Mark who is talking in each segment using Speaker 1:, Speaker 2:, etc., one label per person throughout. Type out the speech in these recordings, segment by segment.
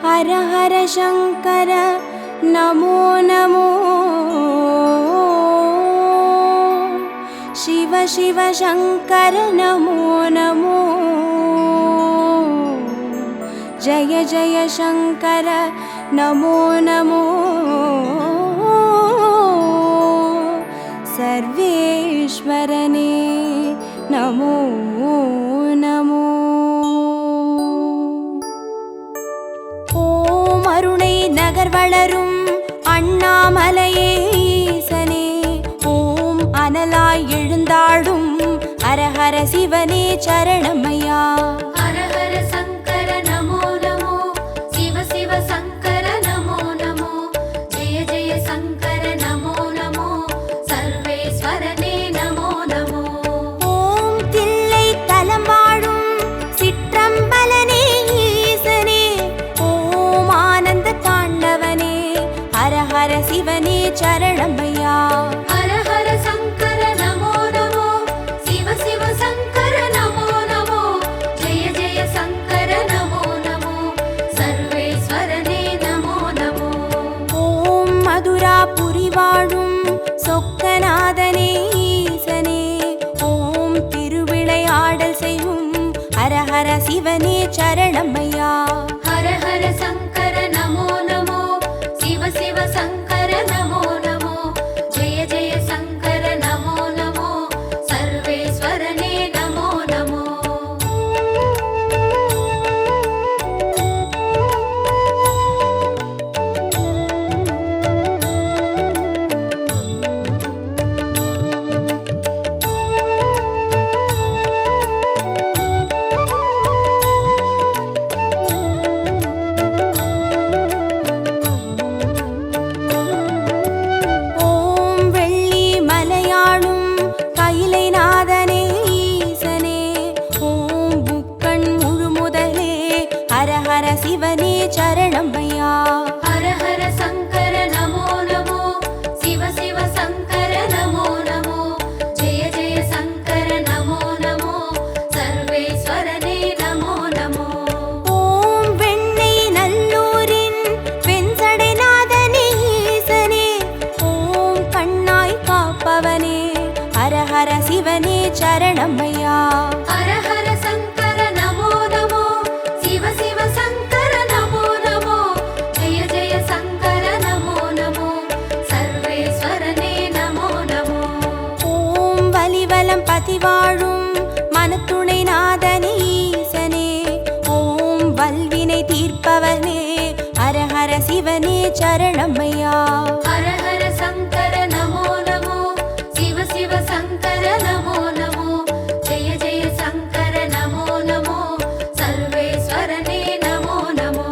Speaker 1: हर हर शंकर नमो नमो शिव शिव शंकर नमो नमो जय जय शंकर नमो नमो सर्वेश्वरने नमो नमो ஓம் அருணை நகர் வளரும் அண்ணாமலையே ஈசனே ஓம் அனலாய் எழுந்தாடும் ஹரஹர சிவனே சரணமையா
Speaker 2: हर हर शंकर नमो नमो शिव शिव शंकर नमो नमो जय जय शंकर नमो नमो सर्वेश्वरने नमो नमो
Speaker 1: ஓம் தில்லை தலம் வாழும் சிற்றம்பலனே ஈசனே ஓம் ஆனந்த தாண்டவனே ஹரஹர சிவனே சரணமையா
Speaker 2: हर हर शंकर नमो नमो शिव शिव शंकर नमो नमो जय जय शंकर नमो नमो सर्वेश्वरने नमो नमो
Speaker 1: ஓம் மதுராபுரி வாழும் சொக்கநாதனே ஈசனே ஓம் திருவிளையாடல் செய்யும் ஹரஹர சிவனே சரணமையா
Speaker 2: हर हर शंकर नमो नमो शिव शिव शंकर नमो नमो जय जय शंकर नमो नमो सर्वेश्वरने नमो नमो
Speaker 1: ஓம் வெள்ளி மலையாளும் கைலை நாதனே ஈசனே ஓம் புக்கண் முழுமுதலே ஹரஹர சிவனே சரணமையா
Speaker 2: हर हर शंकर नमो नमो शिव शिव शंकर नमो नमो जय जय शंकर नमो नमो सर्वेश्वरने नमो नमो
Speaker 1: ஓம் வெண்ணை நல்லூரின் வெண்சடைநாதனே ஈசனே ஓம் கண்ணாய் காப்பவனே ஹரஹர சிவனே சரணமையா
Speaker 2: हर हर शंकर नमो नमो शिव शिव शंकर नमो नमो जय जय शंकर नमो नमो सर्वेश्वरने नमो नमो
Speaker 1: ஓம் வலிவலம் பதிவாழும் மனத்துணை நாதனே ஈசனே ஓம் வல்வினை தீர்ப்பவனே ஹரஹர சிவனே சரணமையா
Speaker 2: हर हर शंकर नमो नमो शिव शिव शंकर नमो नमो जय जय शंकर नमो नमो सर्वेश्वरने नमो नमो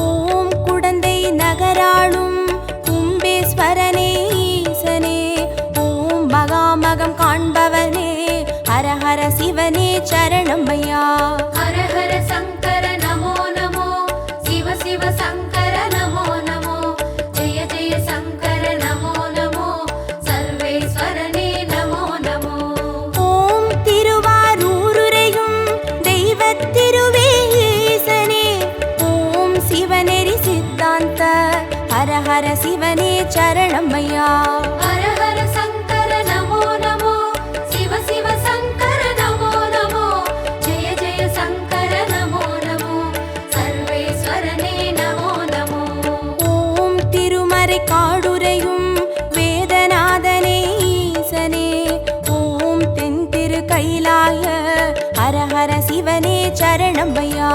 Speaker 1: ஓம் குடந்தை நகராளும் கும்பேஸ்வரனே ஈசனே ஓம் மகாமகம் காண்பவனே ஹரஹர சிவனே சரணமையா
Speaker 2: हर हर शंकर नमो नमो शिव शिव शंकर नमो नमो जय जय शंकर नमो नमो सर्वेश्वरने नमो नमो
Speaker 1: ஓம் திருவாரூருரையும் தெய்வத் திருவே ஈசனே ஓம் சிவநெறி சித்தாந்த ஹரஹர சிவனே சரணமையா
Speaker 2: हर हर शंकर नमो नमो शिव शिव शंकर नमो नमो जय जय शंकर नमो नमो सर्वेश्वरने नमो नमो
Speaker 1: ஓம் திருமறை காடுரையும் வேதநாதனே ஈசனே ஓம் தென் திரு கைலாய ஹரஹர சிவனே சரணமையா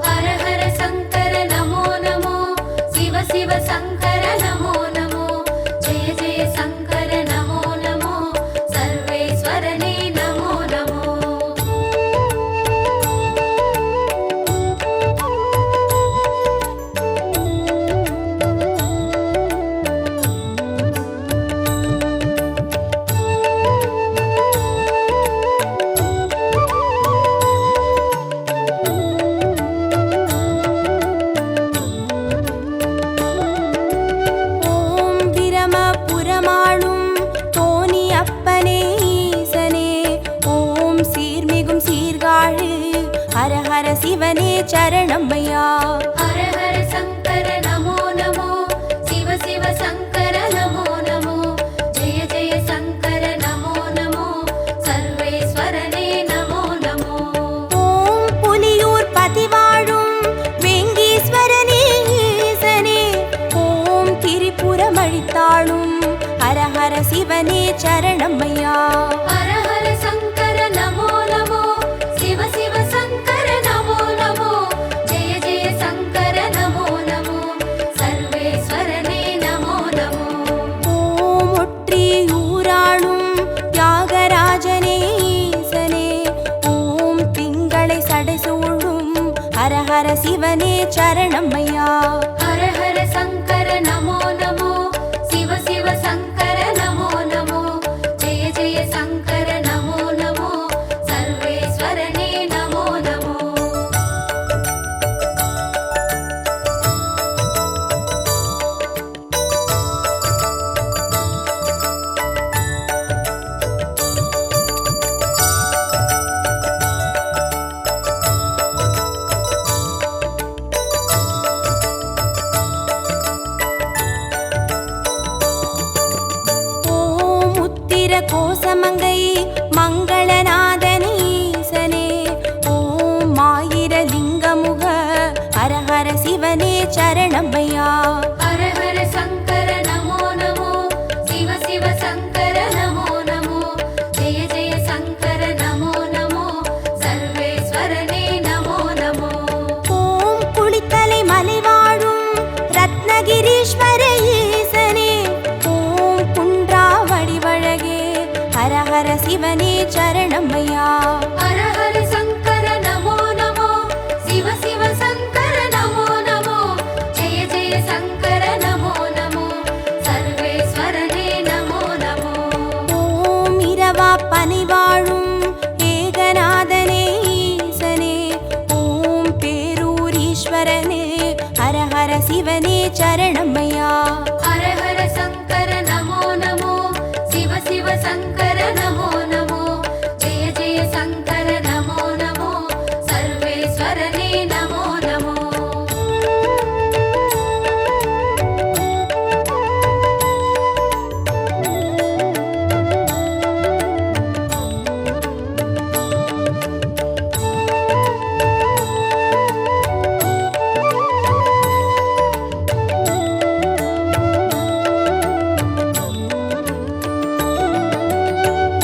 Speaker 2: हर हर शंकर नमो नमो शिव शिव शंकर नमो नमो जय जय शंकर नमो नमो सर्वेश्वरने नमो नमो
Speaker 1: சிவனே சரணமையா.
Speaker 2: ஹர ஹர சங்கர நமோ நமோ, சிவ சிவ சங்கர நமோ நமோ, ஜெய ஜெய சங்கர நமோ நமோ, சர்வேஸ்வரனே நமோ நமோ.
Speaker 1: ஓம் புலியூர் பதிவாழும் வெங்கீஸ்வரனே ஈசனே, ஓம் திரிபுரம் அழித்தாளும் ஹர ஹர சிவனே சரணமையா.
Speaker 2: ஹர ஹர சங்கர நமோ நமோ, சிவ சிவ சங்கர நமோ நமோ, ஜெய ஜெய சங்கர நமோ நமோ, சர்வேஸ்வரனே நமோ நமோ.
Speaker 1: ஓம் ஒற்றியூராளும் தியாகராஜனே ஈசனே, ஓம் திங்களை சடைசூழும் ஹர ஹர சிவனே சரணமையா.
Speaker 2: ஹர ஹர சங்கர நமோ நமோ, சிவ சிவ சங்கர நமோ நமோ, ஜெய ஜெய சங்கர நமோ நமோ, சர்வேஸ்வரனே நமோ நமோ.
Speaker 1: ஓம் உத்திர கோசமங்கை மங்களநாதனே ஈசனே, ஓம் ஆயிர லிங்கமுக ஹர ஹர சிவனே சரணமையா.
Speaker 2: ஹர ஹர சங்கர நமோ நமோ, சிவ சிவ சங்கர நமோ நமோ, ஜெய ஜெய சங்கர நமோ நமோ, சர்வேஸ்வரனே நமோ நமோ.
Speaker 1: ஓம் குளித்தலை மலைவாழும் ரத்னகிரீஸ்வர ஈசனே, ஓம் குன்றாவடி வழகே ஹர ஹர சிவனே சரணமையா.
Speaker 2: ஹர ஹர சங்கர நமோ நமோ, சிவ சிவ சங்கர நமோ நமோ, ஜெய ஜெய சங்கர நமோ நமோ, சர்வேஸ்வரனே நமோ நமோ.
Speaker 1: ஓம் இரவா பனிவாழும் ஏகநாதனே ஈசனே, ஓம் பேரூரீஸ்வரனே ஹர ஹர சிவனே சரணமையா.
Speaker 2: ஹர ஹர சங்கர நமோ நமோ, சிவ சிவ சங்கர நமோ நமோ, ஜெய ஜெய சங்கர நமோ நமோ, சர்வேஸ்வரனே நமோ நமோ.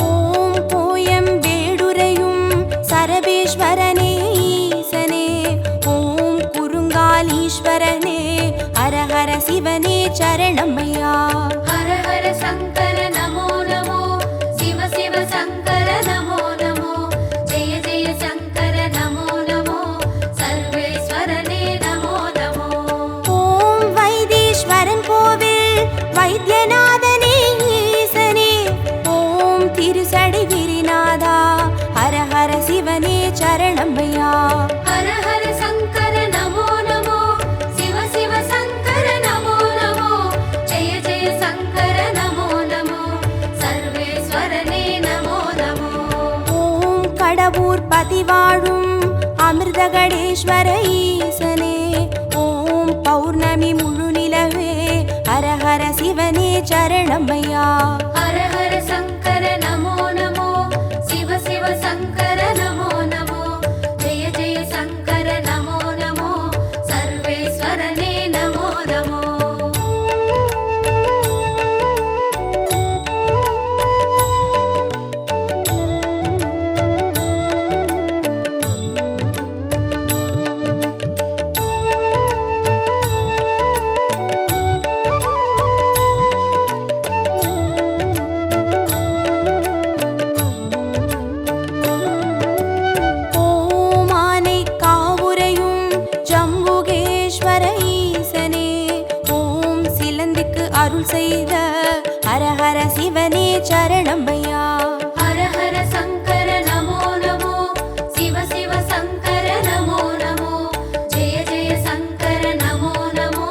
Speaker 1: ஓம் கோயம் வேடுரையும் சரபேஸ்வரனே ஈசனே, ஓம் குறுங்காலீஸ்வரனே ஹர ஹர சிவனே சரணமையா.
Speaker 2: ஹர ஹர சங்கர நமோ நமோ, சிவ சிவ சங்கர நமோ நமோ, ஜெய ஜெய சங்கர நமோ நமோ, சர்வேஸ்வரனே நமோ நமோ.
Speaker 1: ஓம் வைத்தீஸ்வரன் கோவில் வைத்தியநாதனே ஈசனே, ஓம் திருசடை கிரிநாதா ஹர ஹர சிவனே சரணமையா.
Speaker 2: ஹர ஹர சங்கர நமோ நமோ, சிவ சிவ சங்கர நமோ நமோ, ஜெய ஜெய சங்கர நமோ நமோ, சர்வேஸ்வரனே நமோ நமோ.
Speaker 1: ஓம் கடவுர் பதிவாழும் அமிர்தகடேஸ்வர ஈசனே, ஓம் பௌர்ணமி முழு நிலவே ஹர ஹர சிவனே சரணமையா.
Speaker 2: ஹர ஹர சங்கர நமோ நமோ, சிவ சிவ சங்கர நமோ நமோ, ஜெய ஜெய சங்கர நமோ நமோ, சர்வேஸ்வரனே நமோ நமோ.
Speaker 1: ஓம் ஆனை காவுரையும் ஜம்புகேஸ்வர ஈசனே, ஓம் சிலந்திக்கு அருள் செய்த ஹர ஹர சிவனே சரணமையா.
Speaker 2: ஹர ஹர சங்கர நமோ நமோ, சிவ சிவ சங்கர நமோ நமோ, ஜெய ஜெய சங்கர நமோ நமோ,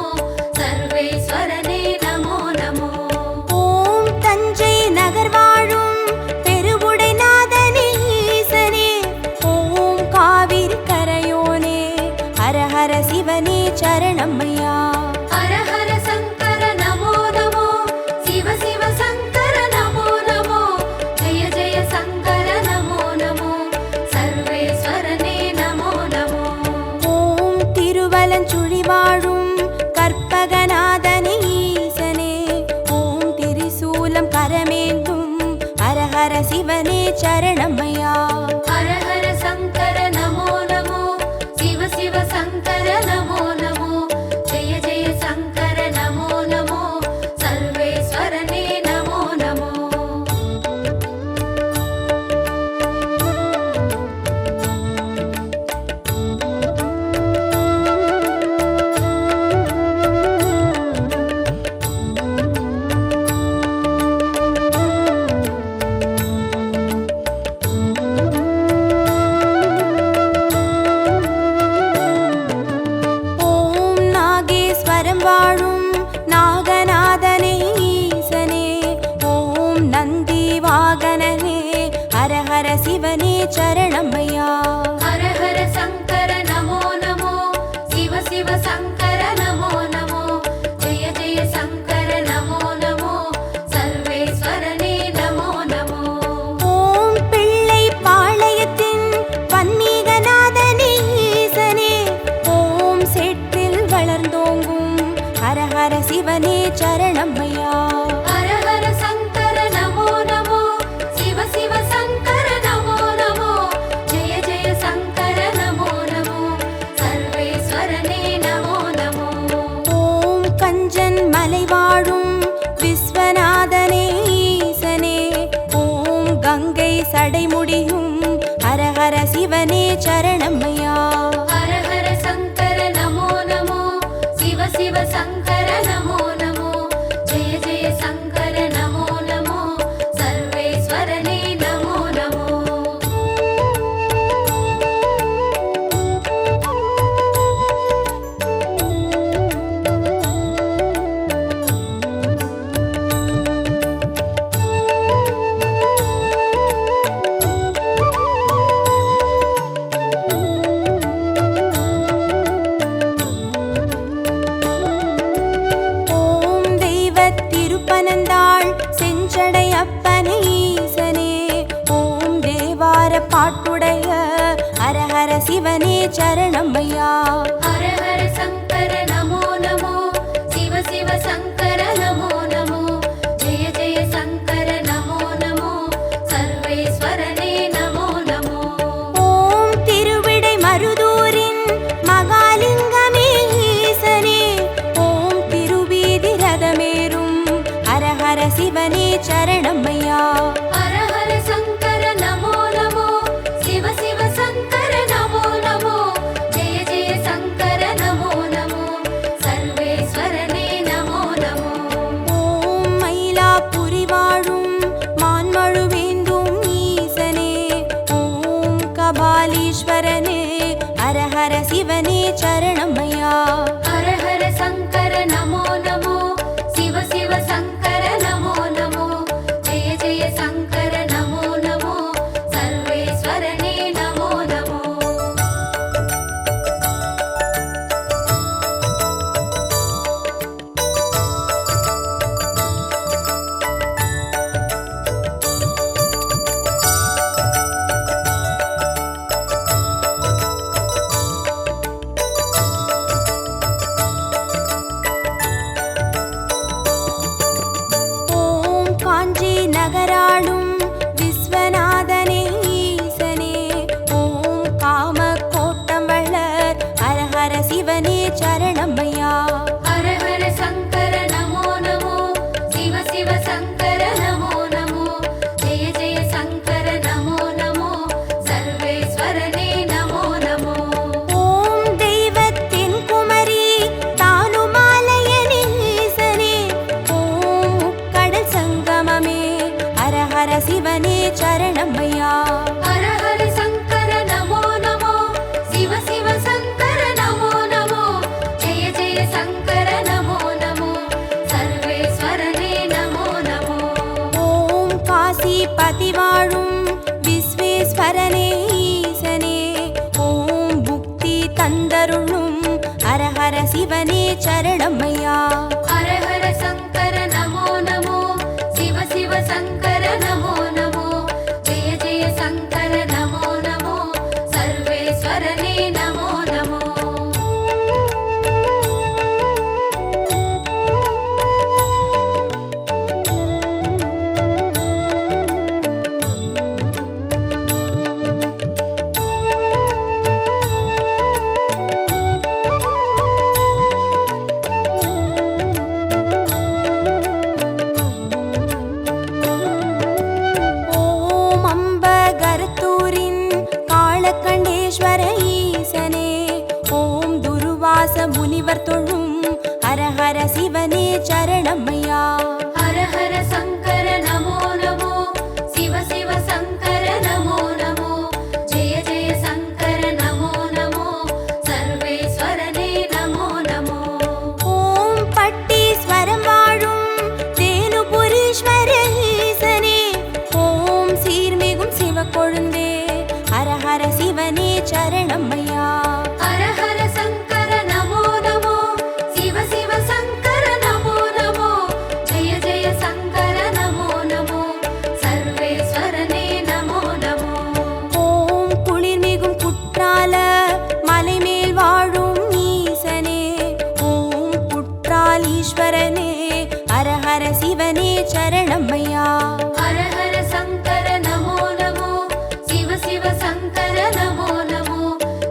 Speaker 2: சர்வேஸ்வரனே நமோ நமோ.
Speaker 1: ஓம் தஞ்சை நகர் வாழும் பெருவுடைநாதனே ஈசனே, ஓம் காவிரி கரையோனே சிவனே சரணமையா.
Speaker 2: ஹர ஹர சங்கர நமோ நமோ, சிவ சிவ சங்கர நமோ நமோ, ஜெய ஜெய சங்கர நமோ நமோ, சர்வேஸ்வரனே நமோ நமோ.
Speaker 1: ஓம் நாகேஸ்வரம் வாழும் நாகநாதனே ஈசனே, ஓம் நந்தி வாகனனே, ஹர ஹர சிவனே சரணமையா.
Speaker 2: ஹர ஹர சங்கர நமோ நமோ, சிவ சிவ சங்கர நமோ நமோ, ஜெய ஜெய சங்கர நமோ நமோ, சர்வேஸ்வரனே நமோ நமோ.
Speaker 1: ஓம் பிள்ளை பாளையத்தின் பன்மீகநாதனே ஈசனே, ஓம் சேற்றில் வளர்ந்தோங்கும் ஹர ஹர சிவனே சரணமையா.
Speaker 2: ஹர ஹர சங்கர நமோ நமோ, சிவ சிவ சங்கர நமோ நமோ, ஜெய ஜெய சங்கர நமோ நமோ, சர்வேஸ்வரனே நமோ நமோ.
Speaker 1: ஓம் கஞ்சன் மலை வாழும் விஸ்வநாதனே ஈசனே, ஓம் கங்கை சடைமுடியும் ஹர ஹர சிவனே சரணமையா.
Speaker 2: ஹர ஹர சங்கர நமோ நமோ, சிவ சிவ சங்கர நமோ நமோ, ஜெய ஜெய சங்கர நமோ நமோ, சர்வேஸ்வரனே நமோ நமோ.
Speaker 1: ஓம் தெய்வத் திருப்பனந்தாள் செஞ்சடை அப்பனே ஈசனே, ஓம் தேவார பாட்டுடைய ஹர ஹர சிவனே சரணமையா.
Speaker 2: ஹர ஹர சங்கர நமோ நமோ, சிவ சிவ சங்கர நமோ நமோ, ஜெய ஜெய சங்கர நமோ நமோ, சர்வேஸ்வரனே நமோ நமோ.
Speaker 1: ஓம் திருவிடை மருதூரின் மகாலிங்கமே ஈசனே, ஓம் திருவீதி ரதமேறும் ஹர ஹர சிவனே சரணமையா.
Speaker 2: ஹர ஹர சங்கர நமோ நமோ, சிவ சிவ சங்கர நமோ நமோ, ஜெய ஜெய சங்கர நமோ நமோ, சர்வேஸ்வரனே நமோ நமோ.
Speaker 1: ஓம் மயிலாப்புரி வாழும் மான்மழுவேந்தும் ஈசனே, ஓம் கபாலீஸ்வரனே, ஹர ஹர சிவனே சரணமையா.
Speaker 2: ஹர ஹர சங்கர நமோ நமோ, சிவ சிவ சங்கர நமோ நமோ, ஜெய ஜெய சங்கர நமோ நமோ, சர்வேஸ்வரனே நமோ நமோ.
Speaker 1: ஓம் காஞ்சி நகராளும் விஸ்வநாதனே ஈசனே, ஓம் காம கோட்டம் வளர் ஹர ஹர சிவனே சரணமையா.
Speaker 2: ஹர ஹர சங்கர நமோ நமோ, சிவ சிவ சங்கர நமோ நமோ, ஜெய ஜெய சங்கர நமோ நமோ, சர்வேஸ்வரனே நமோ நமோ.
Speaker 1: ஓம் தெய்வத்தின் குமரி தானுமாலயனே ஈசனே, ஓம் முக்கடல் சங்கமமே ஹர ஹர சிவனே சரணமையா.
Speaker 2: ஹர ஹர சங்கர நமோ நமோ, சிவ சிவ சங்கர நமோ நமோ, ஜெய ஜெய சங்கர நமோ நமோ, சர்வேஸ்வரனே நமோ நமோ.
Speaker 1: ஓம் காசிபதி வாழும் விஸ்வேஸ்வரனே ஈசனே, ஓம் புக்தி தந்தருளும் ஹர ஹர சிவனே சரணமையா.
Speaker 2: ஹர ஹர சங்கர நமோ நமோ, சிவ சிவ சங்கர நமோ நமோ, ஜெய ஜெய சங்கர நமோ நமோ, சர்வேஸ்வரனே நமோ நமோ.
Speaker 1: முனிவர் தொழும் ஹரஹர சிவனே சரணமையா.
Speaker 2: ஹர ஹர சங்கர நமோ நமோ, சிவ சிவ சங்கர நமோ நமோ, ஜெய ஜெய சங்கர நமோ நமோ, சர்வேஸ்வரனே நமோ நமோ.
Speaker 1: ஓம் பட்டீஸ்வரம் வாழும் தேனுபுரீஸ்வர ஈசனே, ஓம் சீர்மிகும் சிவக்கொழுந்தே ஹரஹர சிவனே சரணமையா.
Speaker 2: ஹர ஹர சங்கர நமோ நமோ, சிவ சிவ சங்கர நமோ நமோ, ஜெய ஜெய சங்கர நமோ நமோ, சர்வேஸ்வரனே நமோ நமோ.
Speaker 1: ஓம் குளிர்மிகும் குற்றால மலைமேல் வாழும் ஈசனே, ஓம் குற்றாலீஸ்வரனே ஹரஹர சிவனே சரணமையா.
Speaker 2: ஹர ஹர சங்கர நமோ நமோ, சிவ சிவ சங்கர நமோ நமோ,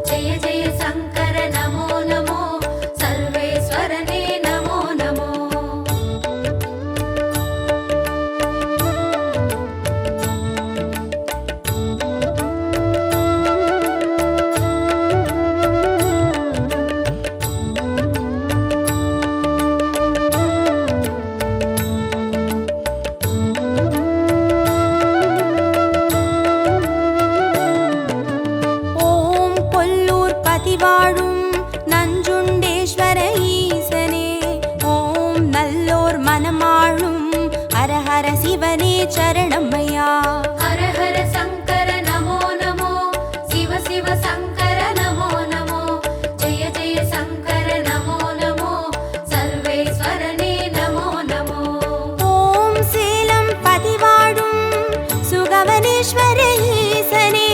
Speaker 2: ஜெய ஜெய சங்கர நமோ நமோ, சர்வேஸ்வரனே நமோ நமோ.
Speaker 1: ஓம் கொல்லூர் பதிவாழும் நஞ்சுண்டேஸ்வர ஈசனே, ஓம் நல்லோர் மனமாளும் ஹரஹர சிவனே சரணமையா.
Speaker 2: ஹர ஹர சங்கர நமோ நமோ, சிவ சிவ சங்கர நமோ நமோ, ஜெய ஜெய சங்கர நமோ நமோ, சர்வேஸ்வரனே நமோ நமோ.
Speaker 1: ஓம் சேலம் பதிவாழும் சுகவனேஸ்வர ஈசனே,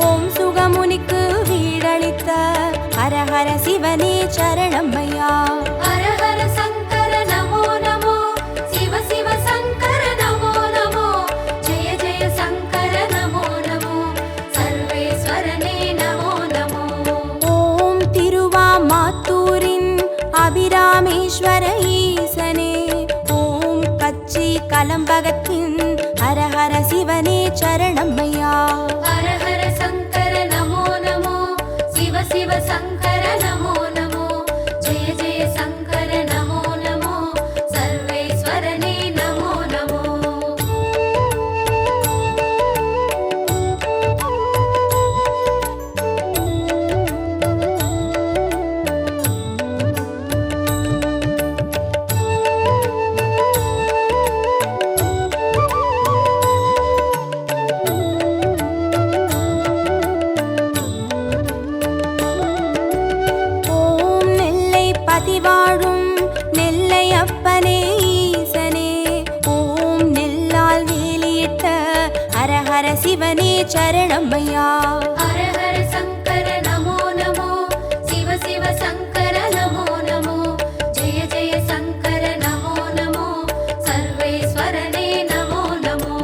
Speaker 1: ஓம் சுகமுனிக்கு வீடளித்த ஹரஹர சிவனே சரணமையா.
Speaker 2: ஹர ஹர சங்கர நமோ நமோ, சிவ சிவ சங்கர நமோ நமோ, ஜெய ஜெய சங்கர நமோ நமோ, சர்வேஸ்வரனே நமோ நமோ.
Speaker 1: ஓம் திருவாமாத்தூரின் அபிராமேஸ்வர ஈசனே, ஓம் கச்சி கலம்பகத்தின் ஹரஹர சிவனே சரணமையா.
Speaker 2: ஹர ஹர சங்கர நமோ நமோ, சிவ சிவ சங்கர நமோ நமோ, ஜெய ஜெய சங்கர நமோ நமோ, சர்வேஸ்வரனே நமோ நமோ.
Speaker 1: ஓம் நெல்லை பதிவாழும் நெல்லை அப்பனே ஈசனே, ஓம் நெல்லால் வேலியிட்ட ஹரஹர சிவனே சரணமையா.
Speaker 2: ஹர ஹர சங்கர நமோ நமோ, சிவ சிவ சங்கர நமோ நமோ, ஜெய ஜெய சங்கர நமோ நமோ, சர்வேஸ்வரனே நமோ நமோ.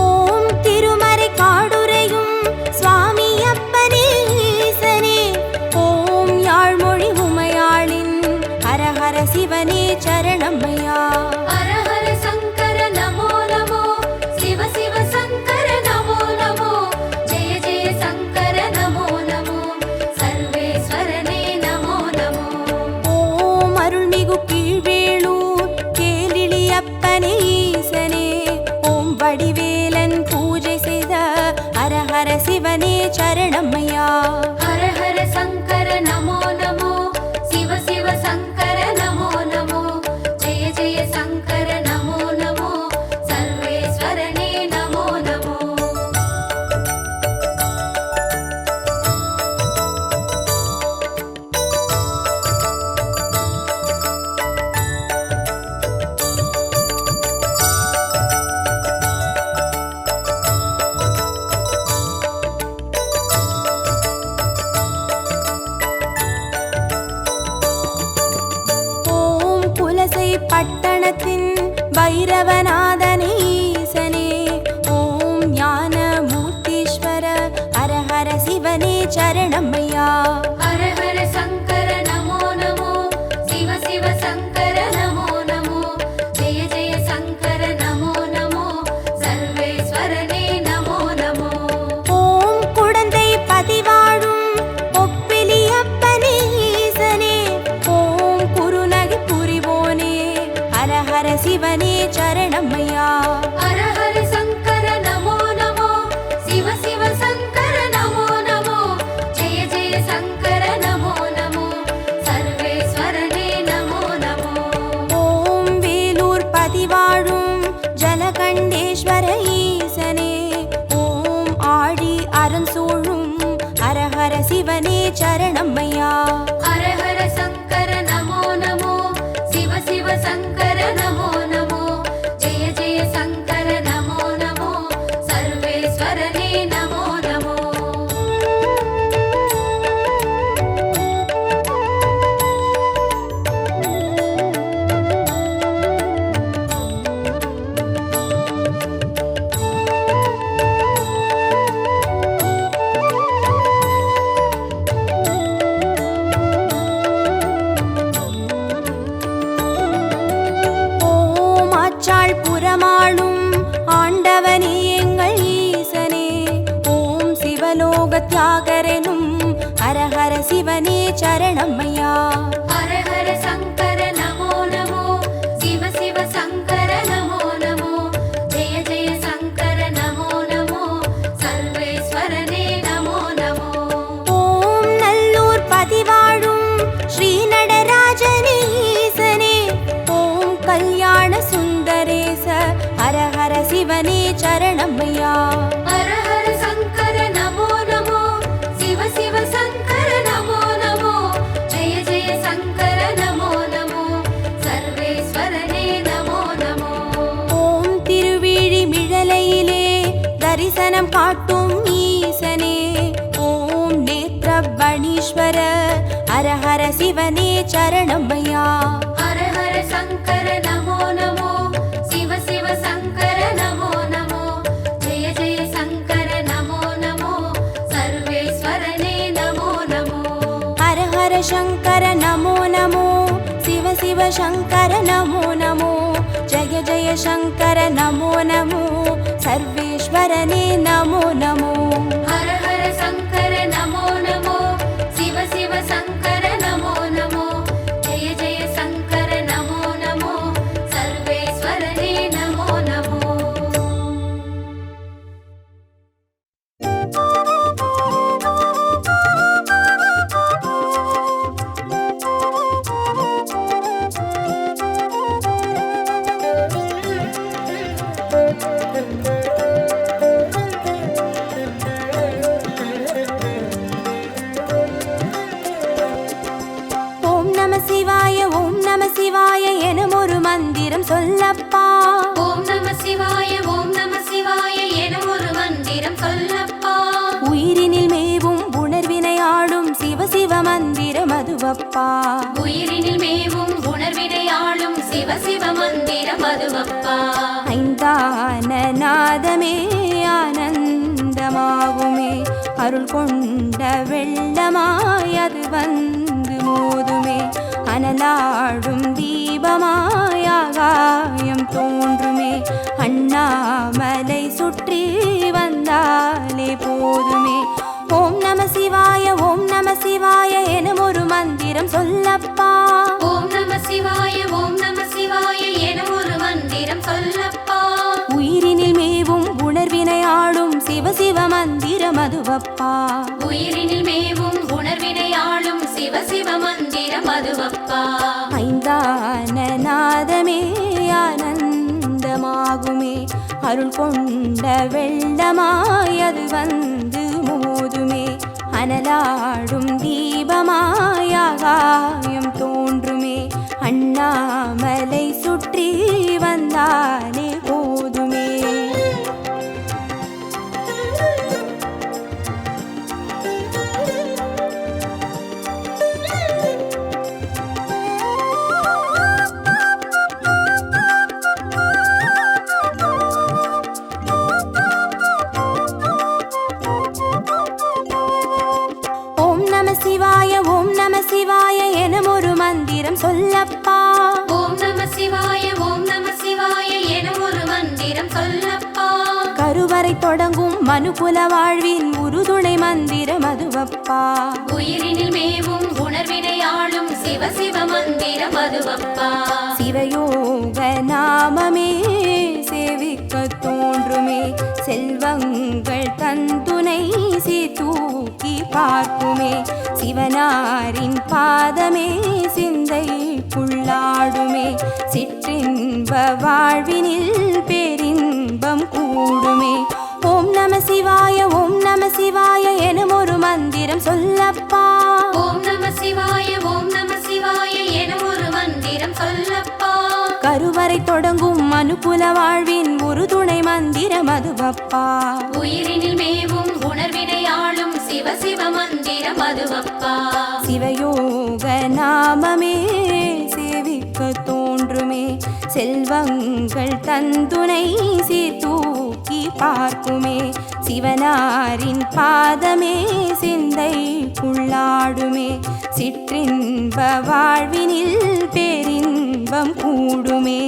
Speaker 1: ஓம் திருமறை காடுரையும் சுவாமி அப்பனே ஈசனே, ஓம் யாழ்மொழி உமையாளின் ஹரஹர சிவனே சரணமையா.
Speaker 2: ஹர ஹர சங்கர நமோ நமோ, சிவ சிவ சங்கர நமோ நமோ, ஜெய ஜெய சங்கர நமோ நமோ, சர்வேஸ்வரனே நமோ நமோ.
Speaker 1: ஓம் அருள்மிகு கீழ்வேளூர் கேளிலி அப்பனே ஈசனே, ஓம் வடிவேலன் பூஜை செய்த ஹரஹர சிவனே சரணமையா.
Speaker 2: ஹர ஹர சங்கர நமோ நமோ, சிவ சிவ சங்கர நமோ நமோ, ஜெய ஜெய சங்கர நமோ நமோ, சர்வேஸ்வரனே நமோ நமோ.
Speaker 1: சரணம்மையா.
Speaker 2: ஹர ஹர சங்கர நமோ நமோ, சிவ சிவ சங்கர நமோ நமோ, ஜெய ஜெய சங்கர நமோ நமோ, சர்வேஸ்வரனே நமோ நமோ.
Speaker 1: ஓம் ஆச்சாள் புறமாளும் ஆண்டவனே எங்கள் ஈசனே. ஓம் சிவலோக தியாகரனும் ஹர ஹர சிவனே சரணம்மையா.
Speaker 2: ஹர ஹர சங்கர நமோ நமோ, சிவ சிவ சங்கர நமோ நமோ, ஜெய ஜெய சங்கர நமோ நமோ, சர்வேஸ்வரனே நமோ நமோ.
Speaker 1: ஓம் நல்லூர் பதிவாழும் ஸ்ரீ நடராஜனே ஈசனே. ஓம் கல்யாண சுந்தரேச ஹர ஹர சிவனே சரணம்மையா.
Speaker 2: ஹர ஹர சங்கர நமோ நமோ, சிவ சிவ சங்கர நமோ நமோ, ஜெய ஜெய சங்கர நமோ நமோ, சர்வேஸ்வரனே நமோ நமோ.
Speaker 1: ஓம் திருவிழி மிழலையிலே தரிசனம் காட்டும் ஈசனே. ஓம் நேத்ரபணீஸ்வர ஹர ஹர சிவனே சரணம்மையா.
Speaker 2: ஹர ஹர சங்கர நமோ நமோ, சிவ சிவ சங்கர நமோ நமோ, ஜெய ஜெய சங்கர நமோ நமோ, சர்வேஸ்வரனே நமோ நமோ.
Speaker 1: ஹர ஹர சங்கர நமோ நமோ, சிவ சிவ சங்கர நமோ நமோ, ஜய ஜய சங்கர நமோ நமோ, சர்வேஸ்வரனே நமோ நமோ.
Speaker 2: ஹர ஹர சங்கர நமோ நமோ, சிவ சிவ சங்கர நமோ நமோ, ஜெய ஜெய சங்கர நமோ நமோ, சர்வேஸ்வரனே நமோ நமோ.
Speaker 1: ஓம் நம சிவாய ஓம் நம சிவாய எனும் ஒரு மந்திரம் சொல்லப்பா.
Speaker 2: ஓம் நம சிவாய ஓம் நம சிவாய என ஒரு மந்திரம் சொல்லப்பா.
Speaker 1: உயிரினில் மேவும் உணர்வினை ஆளும் சிவ சிவ மந்திரம் அதுவப்பா.
Speaker 2: உயிரினில் மேவும் உணர்வினை ஆளும் சிவ சிவ மந்திரம் அதுவப்பா.
Speaker 1: ஐந்தான நாதமே ஆனந்தமாகுமே, அருள் கொண்ட வெள்ளமாய் அது வந்து மோதுமே, அனலாடும் தீபமாய் ஆகாயம் தோன்றுமே, அண்ணாமலை சுற்றி வந்தாலே போதுமே. ஓம் நம சிவாய ஓம் நம சிவாய எனும் ஒரு மந்திரம் சொல்லப்பா.
Speaker 2: ஓம் நம சிவாய ஓம் நம சிவாய என ஒரு மந்திரம் சொல்லப்பா.
Speaker 1: உயிரினில் மேவும் உணர்வினை ஆளும் சிவ சிவ மந்திரம் அதுவப்பா.
Speaker 2: உயிரினில் மேவும் உணர்வினை ஆளும் சிவ சிவ மந்திரம் அதுவப்பா.
Speaker 1: ஐந்தான நாதமே ஆனந்தமாகுமே, அருள் கொண்ட வெள்ளமாய் அது வந்து மோதுமே, அனலாடும் தீபமாய் ஆகாயம் தோன்றுமே, அண்ணாமலை சுற்றி வந்தாலே போதுமே. ஓம் நம சிவாய ஓம் நம சிவாய எனும் ஒரு மந்திரம் சொல்லப்பா.
Speaker 2: ஓம் நம சிவாய ஓம் நம சிவாய என ஒரு மந்திரம் சொல்லப்பா.
Speaker 1: கருவறை தொடங்கும் மனுகுல வாழ்வின் உறுதுணை மந்திரம் அதுவப்பா.
Speaker 2: உயிரினில் மேவும் உணர்வினை ஆளும் சிவ சிவ மந்திரம் அதுவப்பா.
Speaker 1: சிவயோக நாமமே சேவிக்க தோன்றுமே, செல்வங்கள் தந்துணை தூக்கி பார்க்குமே, சிவனாரின் பாதமே சிந்தைக்குள்ளாடுமே, சிற்றின்ப வாழ்வினில் பேரின்பம் கூடுமே. ஓம் நம சிவாய ஓம் நம சிவாய எனும் ஒரு மந்திரம் சொல்லப்பா. வரை தொடங்கும் அனுகுல வாழ்வின் ஒரு துணை மந்திரம் அதுவப்பா.
Speaker 2: உயிரினில் மேவும் உணர்வினை ஆளும் சிவ சிவ மந்திரம் அதுவப்பா.
Speaker 1: சிவயோக நாமமே சேவிக்க தோன்றுமே, செல்வங்கள் தந்துணை சீர்தூக்கி பார்க்குமே. சிவனாரின் பாதமே சிந்தைக்குள்ளாடுமே, சிற்றின்ப வாழ்வினில் பேரின்பம் கூடுமே.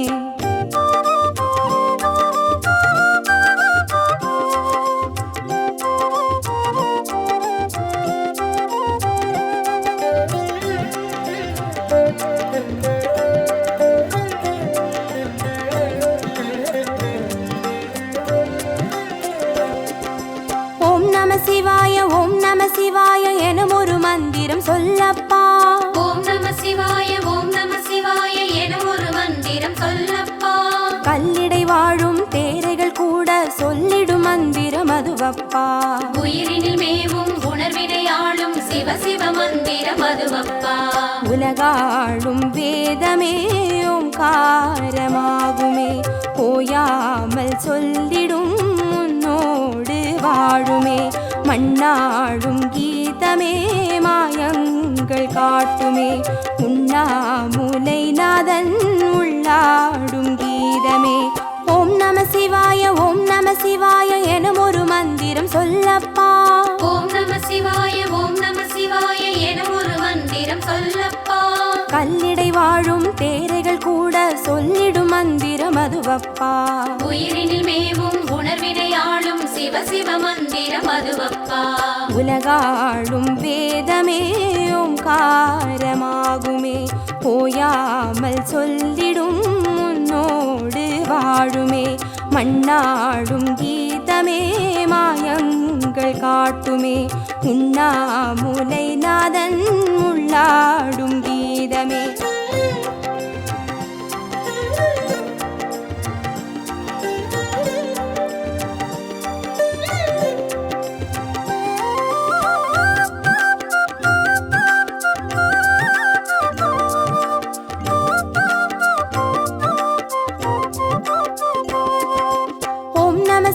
Speaker 1: சிவாய ஓம் நம சிவாய எனும் ஒரு மந்திரம் சொல்லப்பா.
Speaker 2: ஓம் நம சிவாய ஓம் நம சிவாய எனும் ஒரு மந்திரம் சொல்லப்பா.
Speaker 1: கல்லிடை வாழும் தேரைகள் கூட சொல்லிடும் மந்திரம் அதுவப்பா.
Speaker 2: உயிரினில் மேவும் உணர்வினை ஆளும் சிவ சிவ மந்திரம் அதுவப்பா.
Speaker 1: உலகாளும் வேதமே ஓங்காரமாகுமே, ஓயாமல் சொல்லிடும் உன்னோடு வாழுமே. மண்ணாடும் கீதமே மாயங்கள் காட்டுமே, உண்ணாமுலை நாதன் உள்ளாடும் கீதமே. ஓம் நம சிவாய ஓம் நம சிவாய எனும் ஒரு மந்திரம் சொல்லப்பா.
Speaker 2: ஓம் நம சிவாய ஓம் நம சிவாய எனும் ஒரு மந்திரம் சொல்லப்பா.
Speaker 1: கல்லிடை வாழும் தேரைகள் கூட சொல்லிடும் மந்திரம் அதுவப்பா.
Speaker 2: உயிரினில் மேவும் உணர்வினை ஆளும் சிவ சிவ மந்திரம் அதுவப்பா.
Speaker 1: உலகாளும் வேதமே ஓங்காரமாகுமே, ஓயாமல் சொல்லிடும் உன்னோடு வாழுமே. மண்ணாடும் கீதமே மாயங்கள் காட்டுமே, உண்ணாமுலை நாதன் உள்ளாடும் கீதமே.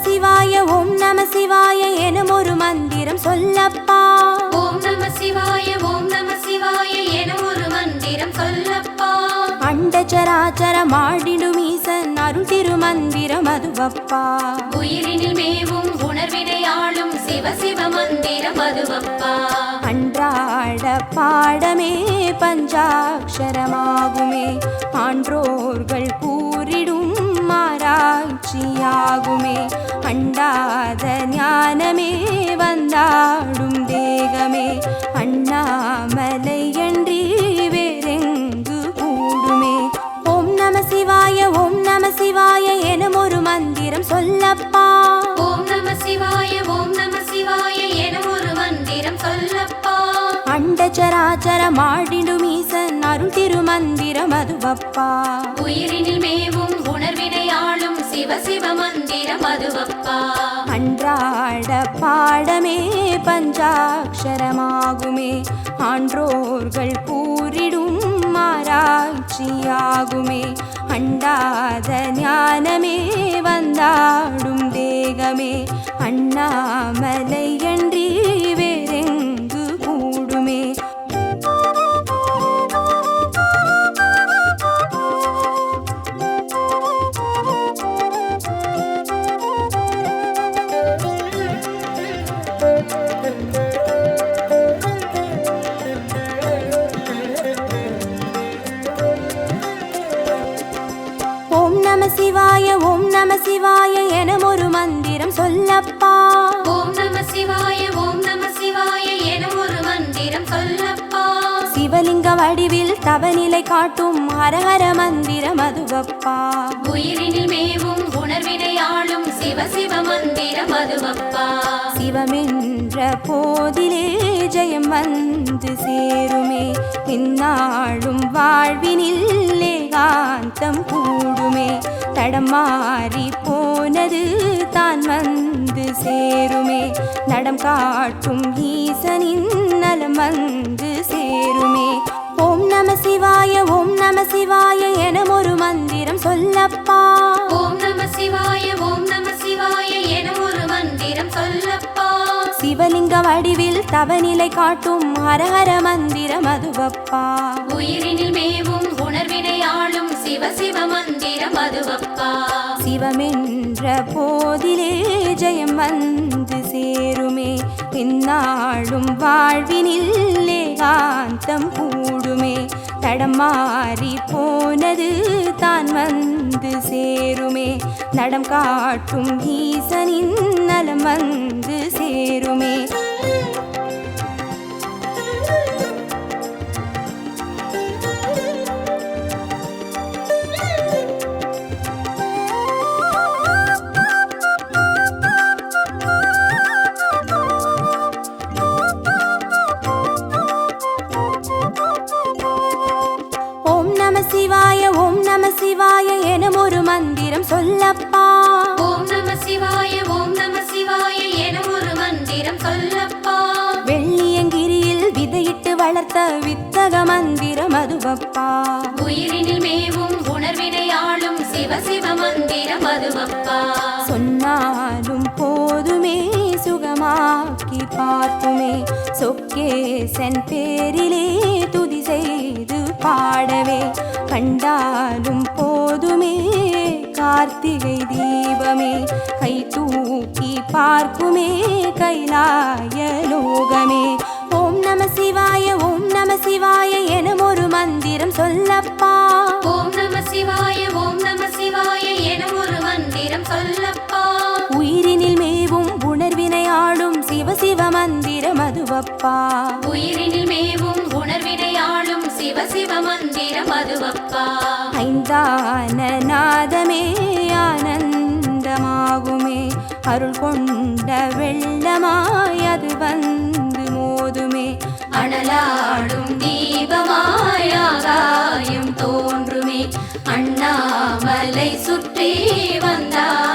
Speaker 1: சிவாய ஓம் நம சிவாய எனும் ஒரு மந்திரம் சொல்லப்பா.
Speaker 2: ஓம் நம சிவாய ஓம் நம சிவாய எனும் ஒரு மந்திரம் சொல்லப்பா.
Speaker 1: அண்டச்சராச்சர மாடிடும் ஈசன் அருள் திருமந்திரம் அதுவப்பா.
Speaker 2: உயிரினில் மேவும் உணர்வினை ஆளும் சிவ சிவ மந்திரம் அதுவப்பா.
Speaker 1: அன்றாட பாடமே பஞ்சாட்சரமாகுமே, ஆன்றோர்கள் கூறிடும் ஆராய்ச்சியாகுமே. அண்டாத ஞானமே வந்தாடும் தேகமே, அண்ணாமலை என்று வேறெங்கு கூடுமே. ஓம் நம சிவாய ஓம் நம சிவாய எனும் ஒரு மந்திரம் சொல்லப்பா.
Speaker 2: ஓம் நம சிவாய ஓம் நம சிவாய எனும் ஒரு மந்திரம் சொல்லப்பா.
Speaker 1: அண்டச்சராச்சர மாடிடும் ஈசன் அருள் திருமந்திரம் அதுவப்பா.
Speaker 2: உயிரினில் மேவும் உணர்வினை ஆளும் சிவ சிவ மந்திரம் அதுவப்பா.
Speaker 1: அன்றாட பாடமே பஞ்சாட்சரமாகுமே, ஆன்றோர்கள் கூறிடும் ஆராய்ச்சியாகுமே. அண்டாத ஞானமே வந்தாடும் தேகமே, அண்ணாமலை என்று வேறெங்கு கூடுமே. ஓம் நம சிவாய ஓம் நம சிவாய எனும் ஒரு மந்திரம் சொல்லப்பா.
Speaker 2: ஓம் நம சிவாய ஓம் நம சிவாய எனும் ஒரு மந்திரம் சொல்லப்பா.
Speaker 1: சிவலிங்க வடிவில் தவநிலை காட்டும் ஹரஹர மந்திரம் அதுவப்பா.
Speaker 2: உயிரினில் மேவும் உணர்வினை ஆளும் சிவ சிவ மந்திரம் அதுவப்பா.
Speaker 1: சிவமென்ற போதிலே ஜெயம் வந்து சேருமே, இந்நாளும் வாழ்வினில் ஏகாந்தம் கூடுமே. தடம் மாறி போனது தான் வந்து சேருமே, நடம் காட்டும் ஈசனின் நலம் வந்து சேருமே. ஓம் நம சிவாய ஓம் நம சிவாய எனும் ஒரு மந்திரம் சொல்லப்பா.
Speaker 2: ஓம் நம சிவாய ஓம் நம சிவாய எனும் ஒரு மந்திரம் சொல்லப்பா.
Speaker 1: சிவலிங்க வடிவில் தவநிலை காட்டும் ஹரஹர மந்திரம் அதுவப்பா.
Speaker 2: உயிரினில் மேவும் உணர்வினை ஆளும் சிவ சிவ மந்திரம் அதுவப்பா.
Speaker 1: சிவமென்ற போதிலே ஜெயம் வந்து சேருமே, பின்னாளும் வாழ்வினில் ஏகாந்தம் கூடுமே. தடம் மாறி போனது தான் வந்து சேருமே, நடம் காட்டும் ஈசனின் நலம் வந்து சேருமே. ஓம் நம சிவாய ஓம் நம சிவாய எனும் ஒரு மந்திரம் சொல்லப்பா.
Speaker 2: ஓம் நம சிவாய ஓம் நம சிவாய எனும் ஒரு மந்திரம் சொல்லப்பா.
Speaker 1: வெள்ளியங்கிரியில் விதையிட்டு வளர்த்த வித்தக மந்திரம் அதுவப்பா.
Speaker 2: உயிரினில் மேவும் உணர்வினை ஆளும் சிவ சிவ மந்திரம் அதுவப்பா.
Speaker 1: சொன்னாலும் போதுமே சுகமாக்கி பார்க்குமே, சொக்கேசன் பேரிலே துதி செய்து பாடவே. கண்டாலும் போதுமே கார்த்திகை தீபமே, கை தூக்கி பார்க்குமே கைலாய லோகமே. ஓம் நம சிவாய ஓம் நம சிவாய எனும் ஒரு மந்திரம் சொல்லப்பா.
Speaker 2: ஓம் நம சிவாய ஓம் நம சிவாய எனும் ஒரு மந்திரம் சொல்லப்பா.
Speaker 1: உயிரினில் மேவும் உணர்வினை ஆளும் சிவ சிவ மந்திரம் அதுவப்பா.
Speaker 2: உயிரினில் மேவும் உணர்வினை ஆளும் சிவ சிவ மந்திரம் அதுவப்பா.
Speaker 1: ஐந்தான நாதமே ஆனந்தமாகுமே, அருள் கொண்ட வெள்ளமாய் அது வந்து மோதுமே.
Speaker 2: அனலாடும் தீபமாய் ஆகாயம் தோன்றுமே, அண்ணாமலை சுற்றி வந்தார்